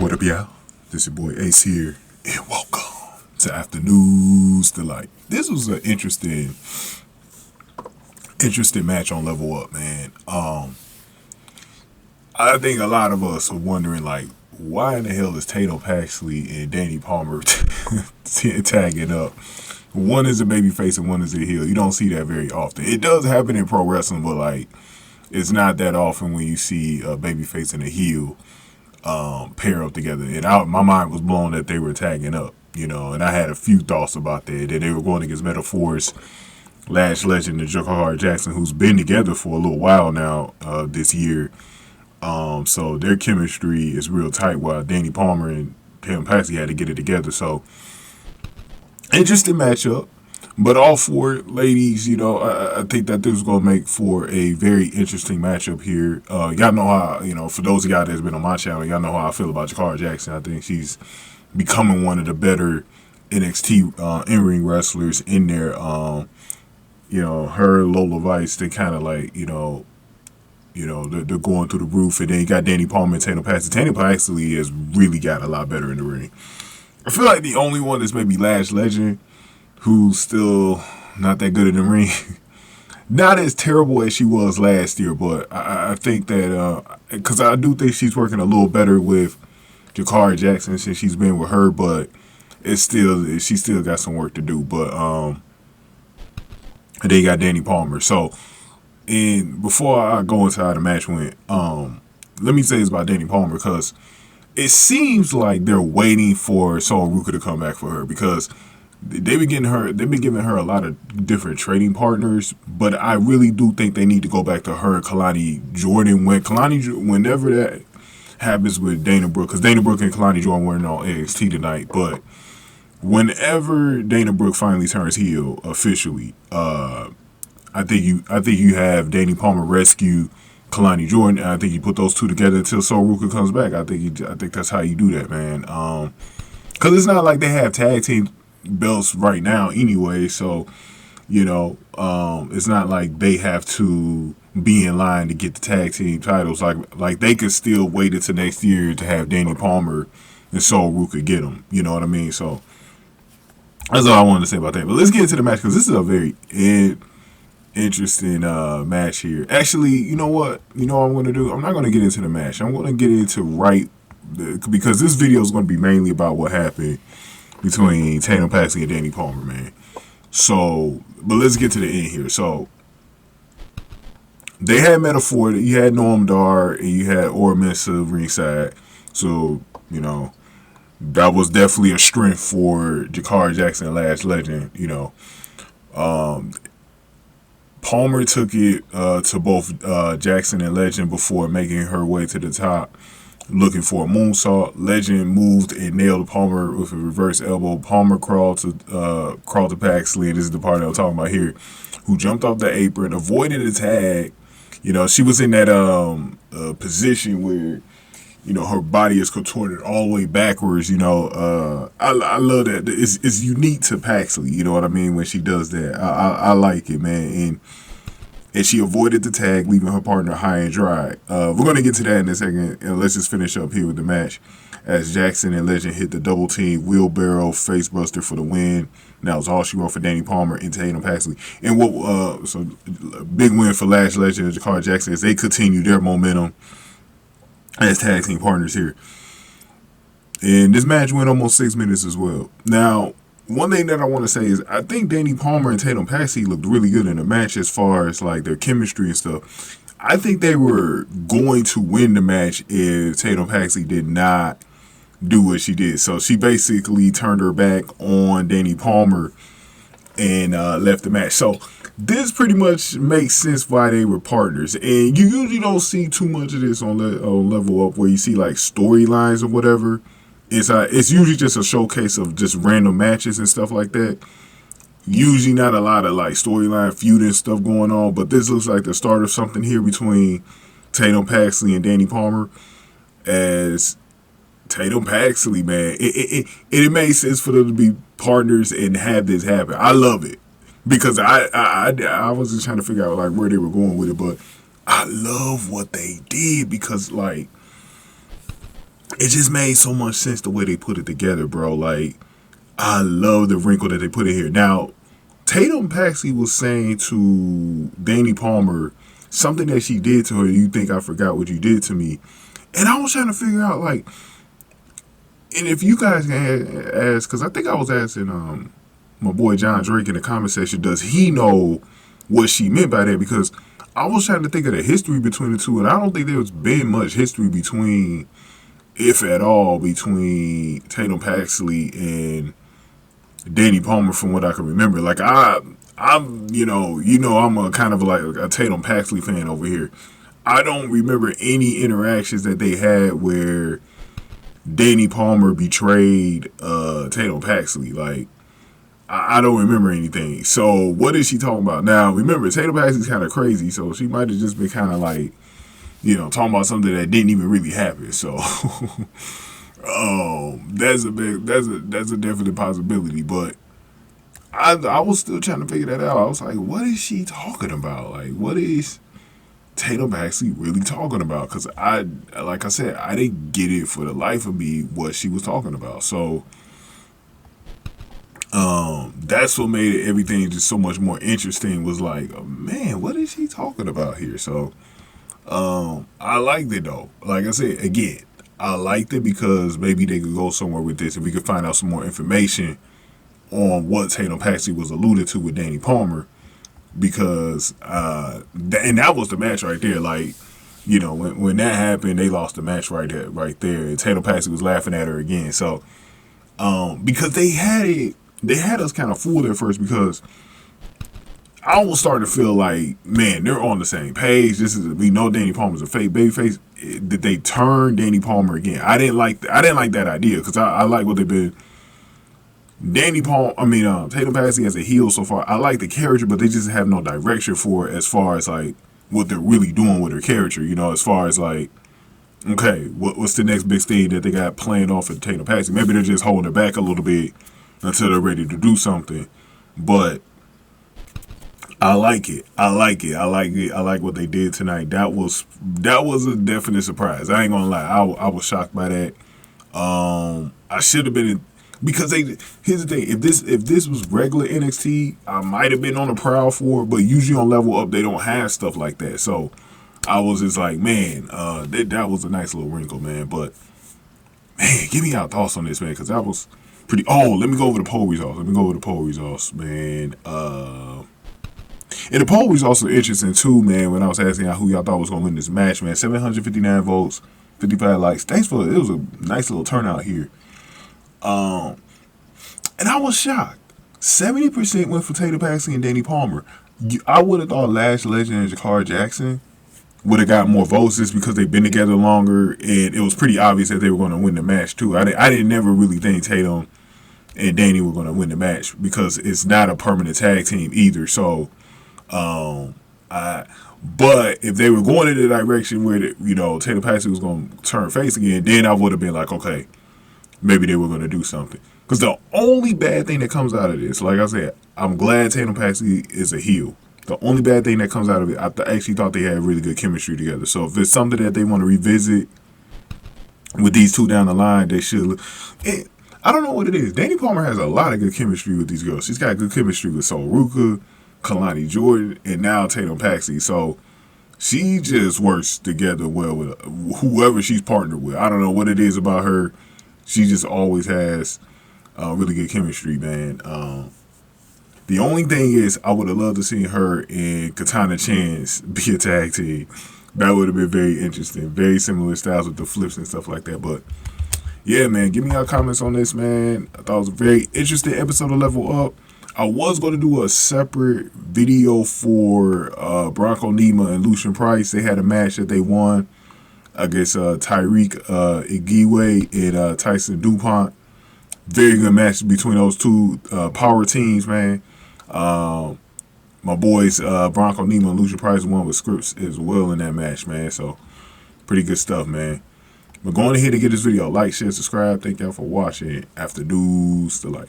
What up, y'all? This your boy Ace here, and welcome to Afternoon's Delight. This was an interesting match on Level Up, man. I think a lot of us are wondering, like, why in the hell is Tatum Paxley and Dani Palmer tagging up? One is a babyface and one is a heel. You don't see that very often. It does happen in pro wrestling, but like, it's not that often when you see a babyface and a heel pair up together. And my mind was blown that they were tagging up, and I had a few thoughts about that they were going against Metaphor's Lash legend and Jakara Jackson, who's been together for a little while now this year. So their chemistry is real tight, while Dani Palmer and Tatum Paxley had to get it together. So interesting matchup. But all four ladies, I think that this is going to make for a very interesting matchup here. Y'all know how, for those of y'all that's been on my channel, y'all know how I feel about Jakara Jackson. I think she's becoming one of the better NXT in-ring wrestlers in there. Her Lola Vice, they kind of like, they're going through the roof. And then you got Dani Palmer and Tatum Paxley. Tatum Paxley has really got a lot better in the ring. I feel like the only one is maybe Lash Legend, who's still not that good in the ring. Not as terrible as she was last year, but I think that, because I do think she's working a little better with Jakara Jackson since she's been with her, but she still got some work to do. But they got Dani Palmer. So, and before I go into how the match went, let me say this about Dani Palmer, because it seems like they're waiting for Sol Ruka to come back for her, because they've been giving her a lot of different trading partners, but I really do think they need to go back to her and Kalani Jordan. Whenever that happens with Dana Brooke, because Dana Brooke and Kalani Jordan weren't on NXT tonight, but whenever Dana Brooke finally turns heel officially, I think you have Dani Palmer rescue Kalani Jordan, and I think you put those two together until Sol Ruka comes back. I think that's how you do that, man. Because it's not like they have tag team belts right now anyway, so it's not like they have to be in line to get the tag team titles. Like they could still wait until next year to have Dani Palmer and Sol Ruka get them. You know what I mean? So that's all I wanted to say about that. But let's get into the match, because this is a very interesting match here. Actually, you know what I'm going to do? I'm not going to get into the match. I'm going to get into because this video is going to be mainly about what happened between Tatum Paxley and Dani Palmer, man. So, but let's get to the end here. So, they had Metaphor, you had Noam Dar, and you had Oro Mensah ringside. So, that was definitely a strength for Jakara Jackson and Lash Legend, Palmer took it to both Jackson and Legend before making her way to the top, looking for a moonsault. Legend moved and nailed Palmer with a reverse elbow. Palmer crawled to Paxley, and this is the part I'm talking about here, who jumped off the apron, avoided a tag. She was in that position where, her body is contorted all the way backwards. I love that. It's unique to Paxley, you know what I mean, when she does that. I like it, man. And she avoided the tag, leaving her partner high and dry. We're going to get to that in a second, and let's just finish up here with the match, as Jackson and Legend hit the double team wheelbarrow facebuster for the win. And that was all she wrote for Dani Palmer and Tatum Paxley. And so big win for Lash Legend and Jakara Jackson as they continue their momentum as tag team partners here. And this match went almost 6 minutes as well. Now, one thing that I want to say is I think Dani Palmer and Tatum Paxley looked really good in the match as far as like their chemistry and stuff. I think they were going to win the match if Tatum Paxley did not do what she did. So she basically turned her back on Dani Palmer and left the match. So this pretty much makes sense why they were partners. And you usually don't see too much of this on Level Up, where you see like storylines or whatever. It's usually just a showcase of just random matches and stuff like that. Usually not a lot of like storyline feud and stuff going on, but this looks like the start of something here between Tatum Paxley and Dani Palmer. As Tatum Paxley, man, it makes sense for them to be partners and have this happen. I love it, because I was just trying to figure out like where they were going with it, but I love what they did, because like it just made so much sense the way they put it together, bro. Like, I love the wrinkle that they put in here. Now, Tatum Paxley was saying to Dani Palmer something that she did to her. You think I forgot what you did to me? And I was trying to figure out, like, and if you guys can ask, because I think I was asking my boy John Drake in the comment section, does he know what she meant by that? Because I was trying to think of the history between the two, and I don't think there's been much history between, if at all, between Tatum Paxley and Dani Palmer, from what I can remember. Like, I'm I'm a kind of like a Tatum Paxley fan over here. I don't remember any interactions that they had where Dani Palmer betrayed Tatum Paxley. Like, I don't remember anything. So what is she talking about? Now, remember, Tatum Paxley's kind of crazy, so she might have just been kind of like, talking about something that didn't even really happen. So that's a definite possibility. But I was still trying to figure that out. I was like, what is she talking about? Like, what is Tatum Paxley really talking about? Because like I said, I didn't get it for the life of me what she was talking about. So that's what made everything just so much more interesting. Was like, oh, man, what is she talking about here? So I liked it though. Like I said, again, I liked it because maybe they could go somewhere with this, and we could find out some more information on what Tatum Paxley was alluded to with Dani Palmer. Because and that was the match right there. Like, when that happened, they lost the match right there. And Tatum Paxley was laughing at her again. So because they had us kind of fooled at first, because I was starting to feel like, man, they're on the same page. We know Dani Palmer's a fake babyface. Did they turn Dani Palmer again? I didn't like that idea, because I like what they've been. Tatum Paxley as a heel so far. I like the character, but they just have no direction for it as far as like what they're really doing with her character. As far as like, okay, what's the next big thing that they got planned off for Tatum Paxley? Maybe they're just holding her back a little bit until they're ready to do something. But I like it. I like what they did tonight. That was a definite surprise. I ain't gonna lie. I was shocked by that. I should have been. Because here's the thing, if this was regular NXT, I might have been on the prowl for it, but usually on Level Up, they don't have stuff like that. So I was just like, man, that was a nice little wrinkle, man. But, man, give me your thoughts on this, man, because that was pretty... Oh, let me go over the poll results. Man. And the poll results are interesting, too, man, when I was asking y'all who y'all thought was going to win this match, man. 759 votes, 55 likes. It was a nice little turnout here. And I was shocked. 70% went for Tatum Paxley and Dani Palmer. I would have thought Lash, Legend, and Jakara Jackson would have got more votes just because they've been together longer, and it was pretty obvious that they were going to win the match too. I didn't never really think Tatum and Dani were going to win the match, because it's not a permanent tag team either. So, but if they were going in the direction where Tatum Paxley was going to turn face again, then I would have been like, okay, maybe they were going to do something. Because the only bad thing that comes out of this, like I said, I'm glad Tatum Paxley is a heel. The only bad thing that comes out of it, I actually thought they had really good chemistry together. So if it's something that they want to revisit with these two down the line, they should. I don't know what it is. Dani Palmer has a lot of good chemistry with these girls. She's got good chemistry with Sol Ruka, Kalani Jordan, and now Tatum Paxley. So she just works together well with whoever she's partnered with. I don't know what it is about her. She just always has really good chemistry, man. The only thing is, I would have loved to see her and Katana Chance be a tag team. That would have been very interesting. Very similar styles with the flips and stuff like that. But yeah, man, give me your comments on this, man. I thought it was a very interesting episode of Level Up. I was going to do a separate video for Bronco Nima and Lucian Price. They had a match that they won against Tyreek Igwe and Tyson DuPont. Very good match between those two power teams, man. My boys Bronco Nima and Lucian Price won with scripts as well in that match, man. So pretty good stuff, man. But going ahead and get this video, like, share, subscribe. Thank y'all for watching. After news, the like.